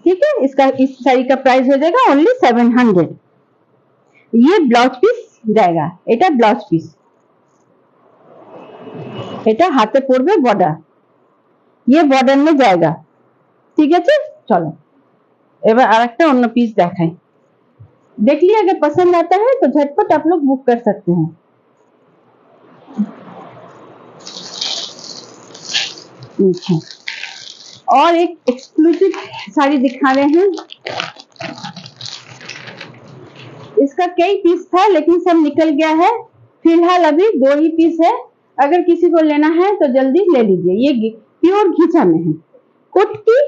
ठीक है। इसका इस साड़ी का प्राइस हो जाएगा ओनली 700। ये ब्लाउज पीस जाएगा, এটা ব্লাউজ পিস, এটা হাতে পড়বে বর্ডার, ये बॉर्डर में जाएगा, ঠিক আছে। চলো এবার আরেকটা অন্য পিস দেখাই, देख लिया, अगर पसंद आता है तो झटपट आप लोग बुक कर सकते हैं। अच्छा, और एक एक्सक्लूसिव साड़ी दिखा रहे हैं, इसका कई पीस था लेकिन सब निकल गया है, फिलहाल अभी 2 ही पीस है। अगर किसी को लेना है तो जल्दी ले लीजिए। ये प्योर घिचा में है, कोट की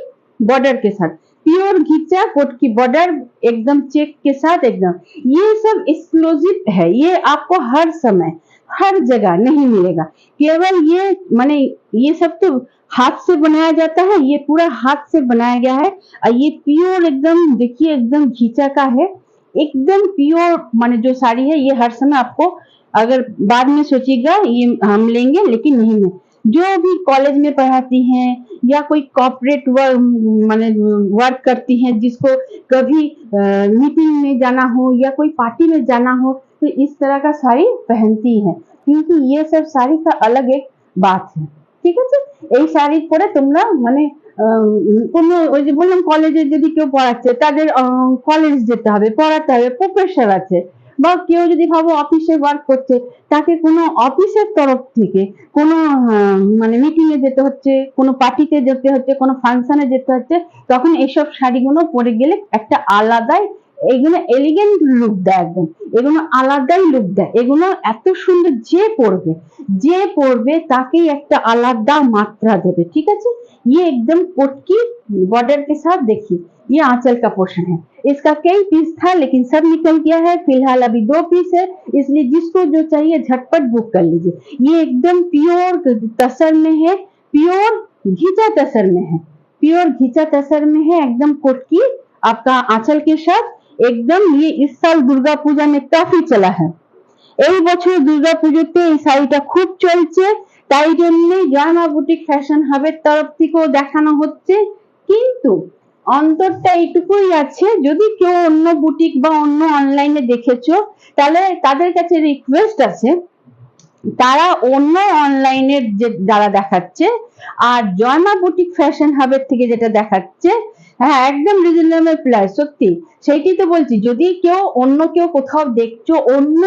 बॉर्डर के साथ, प्योर घिचा कोट की बॉर्डर एकदम चेक के साथ, एकदम ये सब एक्सक्लूसिव है, ये आपको हर समय हर जगह नहीं मिलेगा। केवल ये माने ये सब तो हाथ से बनाया जाता है, ये पूरा हाथ से बनाया गया है। और ये प्योर एकदम देखिए, एकदम घिचा का है, एकदम प्योर माने जो साड़ी है ये हर समय आपको, अगर बाद में सोचिएगा ये हम लेंगे, लेकिन नहीं है। जो भी कॉलेज में पढ़ाती हैं या कोई कॉर्पोरेट माने वर्क करती हैं, जिसको कभी मीटिंग में जाना हो या कोई पार्टी में जाना हो, तो इस तरह का साड़ी पहनती है, क्योंकि ये सब साड़ी का अलग एक बात है, ঠিক আছে। এই শাড়ি পরে তোমরা মানে কোনো ওই যে বললাম কলেজে যদি কেউ পড়াচ্ছে তাদের কলেজ যেতে হবে, পড়াতে হবে, প্রফেসর আছে, বা কেউ যদি ভাবো অফিসে ওয়ার্ক করছে, তাকে কোনো অফিসের তরফ থেকে কোনো মানে মিটিং এ যেতে হচ্ছে, কোনো পার্টিতে যেতে হচ্ছে, কোনো ফাংশনে যেতে হচ্ছে, তখন এইসব শাড়িগুলো পরে গেলে একটা আলাদাই, এগুলো এলিগেন্ট লুক দেয়, একদম এগুলো আলাদাই লুক দেয়। এগুলো এত সুন্দর, যে পরবে তাকেই একটা আলাদা মাত্রা দেবে, ঠিক আছে। ये एकदम कोट की बॉर्डर के साथ देखिए, ये आंचल का पोर्शन है, इसका कई पीस था लेकिन सब निकल गया है, फिलहाल अभी 2 पीस है, इसलिए जिसको जो चाहिए झटपट बुक कर लीजिए। ये एकदम प्योर तसर में है, प्योर घिचा तसर में है, प्योर घिचा तसर में है, एकदम कोट की आपका आंचल के साथ, एकदम ये इस साल दुर्गा पूजा में काफी चला है, এই বছর দুর্গা পুজোতে এই শাড়িটা খুব চলছে, তাই জন্য জয়মা বুটিক ফ্যাশন হাবের তরফ থেকেও দেখানো হচ্ছে। কিন্তু অন্তরটা এইটুকুই আছে, যদি কেউ অন্য বুটিক বা অন্য অনলাইনে দেখেছো, তাহলে তাদের কাছে রিকোয়েস্ট আছে, তারা অন্য অনলাইনের যে যারা দেখাচ্ছে আর জয়মা বুটিক ফ্যাশন হাবের থেকে যেটা দেখাচ্ছে, হ্যাঁ একদম রিজনেবল প্রাইস, সত্যি সেইটাই তো বলছি। যদি কেউ কোথাও দেখছো অন্য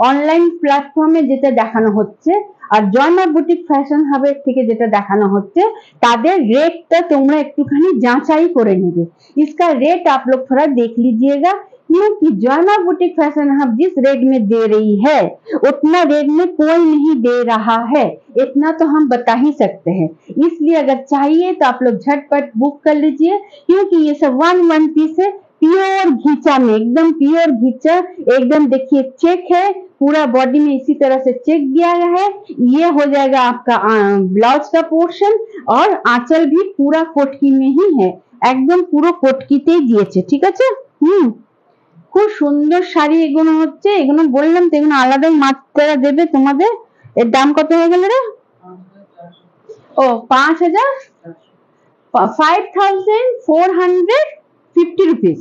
অনলাইন প্ল্যাটফর্মে যেটা দেখানো হচ্ছে আর জয়মা বুটিক ফ্যাশন হাবের থেকে যেটা দেখানো হচ্ছে, তাদের रेटটা তোমরা একটুখানি যাচাই করে নেবে। इसका रेट आप लोग थोड़ा देख लीजिएगा, क्योंकि जॉयमा बुटीक फैशन हब जिस रेट में दे रही है उतना रेट में कोई नहीं दे रहा है, इतना तो हम बता ही सकते हैं। इसलिए अगर चाहिए तो आप लोग झटपट बुक कर लीजिए, क्योंकि ये सब 1 पीस है, प्योर घिचा में, एकदम प्योर घिचा, एकदम देखिए चेक है, पूरा बॉडी में इसी तरह से चेक दिया गया है। ये हो जाएगा आपका ब्लाउज का पोर्शन, और आंचल भी पूरा कोटकी में ही है, एकदम पूरा कोटकीতেই দিয়েছে, ঠিক আছে। খুব সুন্দর শাড়ি এগুলো হচ্ছে, এগুলো বললাম তো এগুলো আলাদাই মাত্রা দেবে তোমাদের। এর দাম কত হয়ে গেল রে? ओ 5,000 5,450 rupees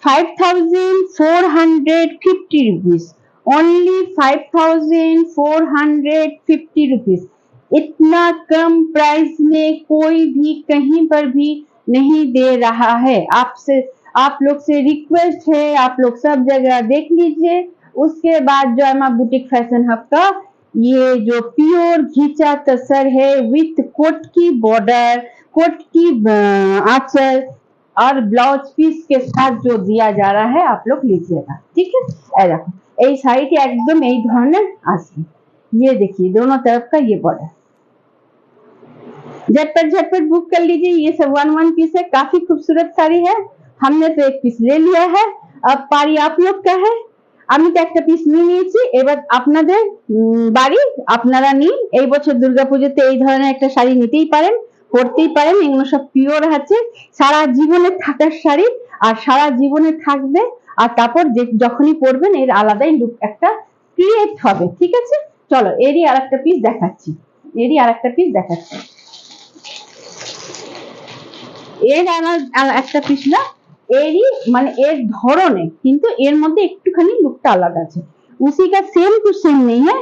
5,450 rupees only 5,450 rupees इतना कम प्राइस में कोई भी कहीं पर भी नहीं दे रहा है। आपसे आप लोग से रिक्वेस्ट है, आप लोग सब जगह देख लीजिए। उसके बाद जयमा बुटीक फैशन हब का ये जो प्योर घिचा तसर है विथ कोट की बॉर्डर, कोट की आंचल और ब्लाउज पीस के साथ जो दिया जा रहा है आप लोग लीजिएगा, ठीक है। देखो এই শাড়িটি একদম এই ধরনের আসবে। ये देखिए दोनों तरफ का ये बॉर्डर। झटपट बुक कर लीजिए। ये सब 1 पीस है, काफी खूबसूरत साड़ी है। हमने तो एक पीस ले लिया है, अब पारी आप लोग का है। আমি তো একটা পিস নিয়ে নিয়েছি, এবার আপনাদের বাড়ি, আপনারা নিন। এই বছর দুর্গাপূজাতে এই ধরনের একটা শাড়ি নিতেই পারেন, পরতেই পারেন। এগুলো সব পিওর আছে, সারা জীবনে থাকার শাড়ি আর সারা জীবনে থাকবে। আর তারপর যখনই পরবেন এর আলাদাই লুক একটা ক্রিয়েট হবে, ঠিক আছে। চলো এরই আরেকটা পিস দেখাচ্ছি, এর একটা পিস না, एरी माने एर धरने किंतु एर मध्य एकटूखानी लुकटा अलग আছে। उसी का सेम टू सेम नहीं है,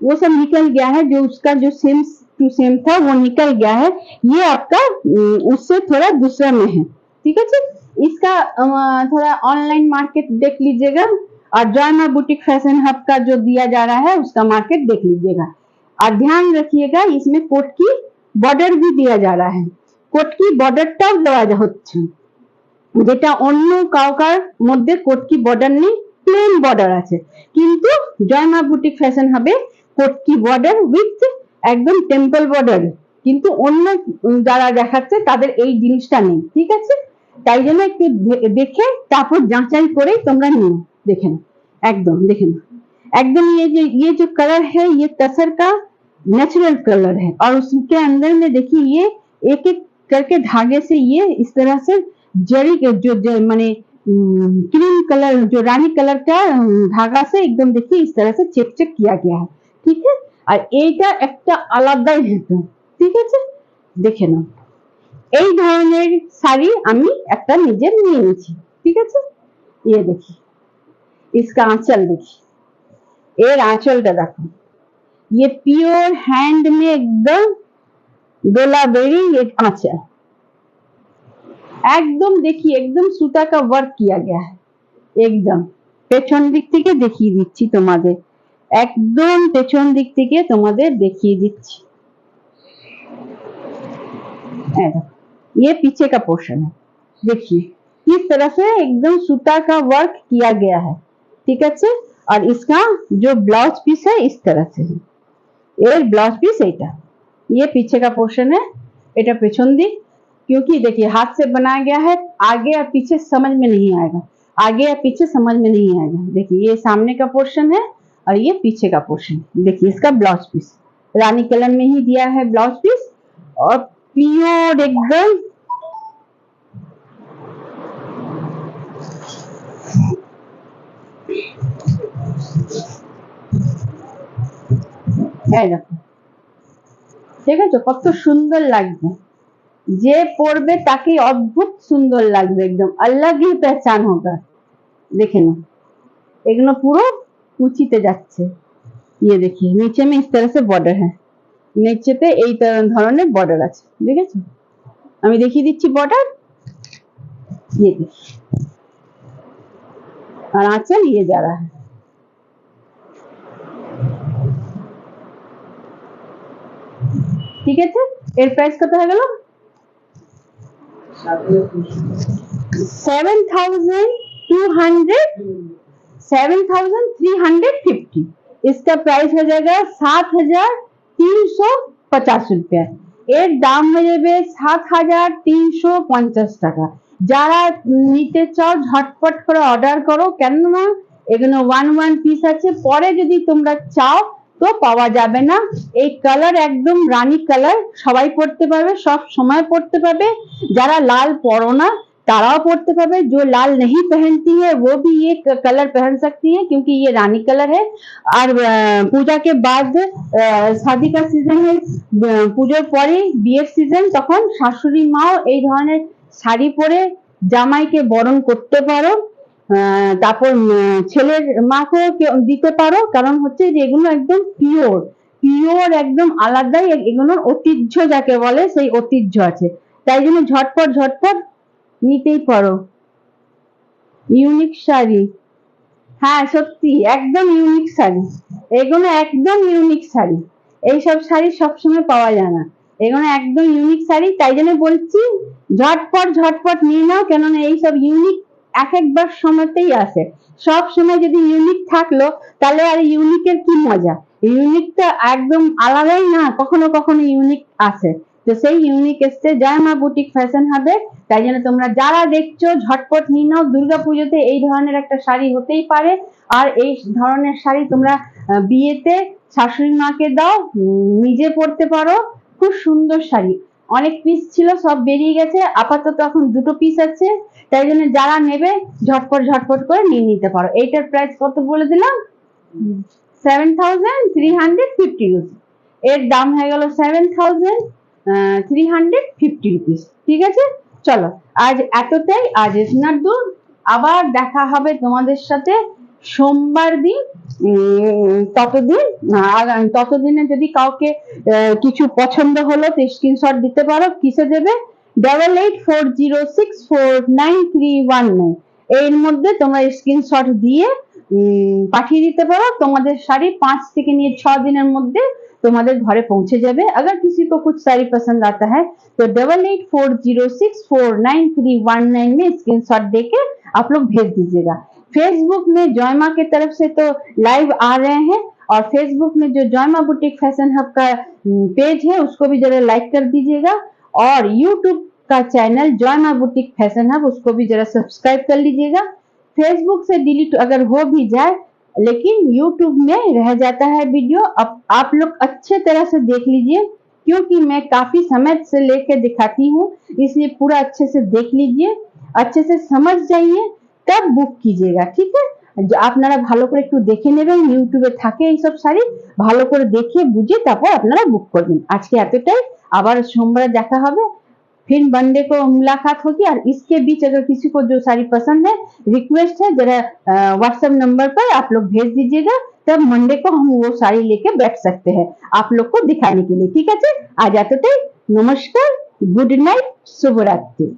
वो सब निकल गया है। जो उसका जो सेम टू सेम था वो निकल गया है। ये आपका उससे थोड़ा दूसरा में है, ठीक है। इसका थोड़ा ऑनलाइन मार्केट देख लीजिएगा और जयमा बुटीक फैशन हब का जो दिया जा रहा है उसका मार्केट देख लीजिएगा। और ध्यान रखिएगा इसमें कोट की बॉर्डर भी दिया जा रहा है। कोट की बॉर्डरटाও দেওয়া হচ্ছে, যেটা অন্য কাউকার মধ্যে কোট কি বর্ডার নেই, প্লেন বর্ডার আছে। কিন্তু জয়মা বুটিক ফ্যাশন হবে কোট কি বর্ডার উইথ একদম টেম্পল বর্ডার, কিন্তু অন্য যারা দেখাচ্ছে তাদের এই জিনিসটা নেই, ঠিক আছে। তাই জন্য একটু দেখে তারপর যাচাই করে তোমরা নিও। দেখে নাও, একদম দেখে নাও, एकदम ये जो कलर है ये तसर का नेचुरल कलर है और उसके अंदर में देखिए ये एक एक करके धागे से ये इस तरह से जरी के जो माने क्रीम कलर जो रानी कलर का धागा से एकदम देखिए इस तरह से चेक चेक किया गया है, ठीक है। और এইটা একটা আলাদাই হেতু, ঠিক আছে। দেখে নাও এই ধরনের শাড়ি আমি একটা নিজে নিয়ে নিয়েছি, ঠিক আছে। ये देखिए इसका आंचल देखिए, এর आंचलটা দেখো, ये प्योर हैंड में एकदम डोलाबेरी ये आंचल एकदम देखिए एकदम सूता का वर्क किया गया है। एकदम পেছন দিক থেকে দেখিয়ে দিচ্ছি তোমাদের, একদম পেছন দিক থেকে তোমাদের দেখিয়ে দিচ্ছি। ये पीछे का पोर्शन है, देखिए किस तरह से एकदम सूता का वर्क किया गया है, ठीक है। और इसका जो ब्लाउज पीस है इस तरह से है, ये ब्लाउज पीस এটা, ये पीछे का पोर्शन है, এটা পেছন দিক। क्योंकि देखिए हाथ से बनाया गया है, आगे और पीछे समझ में नहीं आएगा, आगे या पीछे समझ में नहीं आएगा। देखिए ये सामने का पोर्शन है और ये पीछे का पोर्शन। देखिए इसका ब्लाउज पीस रानी कलर में ही दिया है ब्लाउज पीस और प्योर एकदम ঠিক আছে। কত সুন্দর লাগবে, যে পরবে তাকে অদ্ভুত সুন্দর লাগবে, एकदम अलग ही पहचान होगा। देखे ना এগুলো পুরো কুচিতে যাচ্ছে। ये देखिए नीचे में इस तरह से बॉर्डर है, নিচেতে এই ধরনের বর্ডার আছে, দেখেছো। আমি দেখিয়ে দিচ্ছি বর্ডার, ये देखिए और आंचल ये जा रहा है, ঠিক আছে। এর প্রাইস কত হয়ে গেল? 7,350। इसका प्राइस हो जाएगा 7,350 रुपया। এর দাম হয়ে যাবে 7,350 টাকা। যারা নিতে চাও ঝটপট করে অর্ডার করো, কেননা এগুলো 1 পিস আছে, পরে যদি তোমরা চাও তো পাওয়া যাবে না। এই কালার একদম রানী কালার, সবাই পড়তে পারবে, সব সময় পড়তে পারবে। যারা লাল পরো না ताराओं पढ़ते पावे। जो लाल नहीं पहनती है वो भी ये कलर पहन सकती है, क्योंकि ये रानी कलर है। और पूजा के बाद शादी का सीजन है, পুজোর পরে বিয়ের সিজন, তখন শাশুড়ি মাও এই ধরনের শাড়ি পরে জামাইকে বরণ করতে পারো। তারপর ছেলের মাকেও দিতে পারো, কারণ হচ্ছে যে এগুলো একদম পিওর পিওর, একদম আলাদাই এগুলোর ঐতিহ্য যাকে বলে, সেই ঐতিহ্য আছে। তাই জন্য ঝটপট ঝটপট নিতেই পারো। ইউনিক শাড়ি, হ্যাঁ সত্যি একদম ইউনিক শাড়ি, এগুলো একদম ইউনিক শাড়ি। এইসব শাড়ি সবসময় পাওয়া যায় না, এগুলো একদম ইউনিক শাড়ি। তাই জন্য বলছি ঝটপট ঝটপট নিয়ে নাও, কেননা এইসব ইউনিক এক একবার সময়তেই আসে। সব সময় যদি ইউনিক থাকলো তাহলে আর ইউনিকের কি মজা। ইউনিকটা একদম আলাদাই না, কখনো কখনো ইউনিক আসে। তো সেই ইউনিক এসছে জয়মা বুটিক ফ্যাশন হাবে। তাই জন্য তোমরা যারা দেখছো ঝটপট নিয়ে নাও। দুর্গাপুজোতে এই ধরনের একটা শাড়ি হতেই পারে, আর এই ধরনের শাড়ি তোমরা বিয়েতে শাশুড়ি মাকে দাও, নিজে পরতে পারো। খুব সুন্দর শাড়ি, অনেক পিস ছিল, সব বেরিয়ে গেছে, আপাতত এখন 2টো পিস আছে। তাই জন্য যারা নেবে ঝটপট ঝটপট করে নিয়ে নিতে পারো। এইটার প্রাইস কত বলে দিলাম, 7350 রুপিস। এর দাম হয়ে গেল 7350 রুপিস। ঠিক আছে, চলো আজ এতটাই। আজ ইসনার দূর, আবার দেখা হবে তোমাদের সাথে সোমবার দিন। ততদিনে যদি কাউকে কিছু পছন্দ হলো তো স্ক্রিনশট দিতে পারো। কিসে দেবে, 8840649319, এর মধ্যে তোমরা স্ক্রিনশট দিয়ে পাঠিয়ে দিতে পারো। তোমাদের শাড়ি 5 থেকে নিয়ে 6 দিনের মধ্যে तुम्हारे घरे पहुंचे जाবে। अगर किसी को कुछ साड़ी पसंद आता है तो 8840649319 में स्क्रीनशॉट देके आप लोग भेज दीजिएगा। फेसबुक में जॉयमा की तरफ से तो लाइव आ रहे हैं, और फेसबुक में जो जॉयमा बुटीक फैशन हब का पेज है उसको भी जरा लाइक कर दीजिएगा, और यूट्यूब का चैनल जॉयमा बुटीक फैशन हब उसको भी जरा सब्सक्राइब कर लीजिएगा। फेसबुक से डिलीट अगर हो भी जाए लेकिन YouTube में रह जाता है वीडियो। अब आप लोग अच्छे तरह से देख लीजिए, क्योंकि मैं काफी समय से लेकर दिखाती हूँ, इसलिए पूरा अच्छे से देख लीजिए, अच्छे से समझ जाइए, तब बुक कीजिएगा। ठीक है, আপনারা ভালো করে একটু দেখে নেবেন, ইউটিউবে থাকে এইসব শাড়ি, ভালো করে দেখে বুঝে তারপর আপনারা বুক করবেন। আজকে এতটাই, আবার সোমবার দেখা হবে, फिर मंडे को मुलाकात होगी। और इसके बीच अगर किसी को जो साड़ी पसंद है, रिक्वेस्ट है जरा व्हाट्सएप नंबर पर आप लोग भेज दीजिएगा, तब मंडे को हम वो साड़ी लेके बैठ सकते हैं आप लोग को दिखाने के लिए। ठीक है, आज एतटाई, नमस्कार, गुड नाइट, शुभ रात्रि।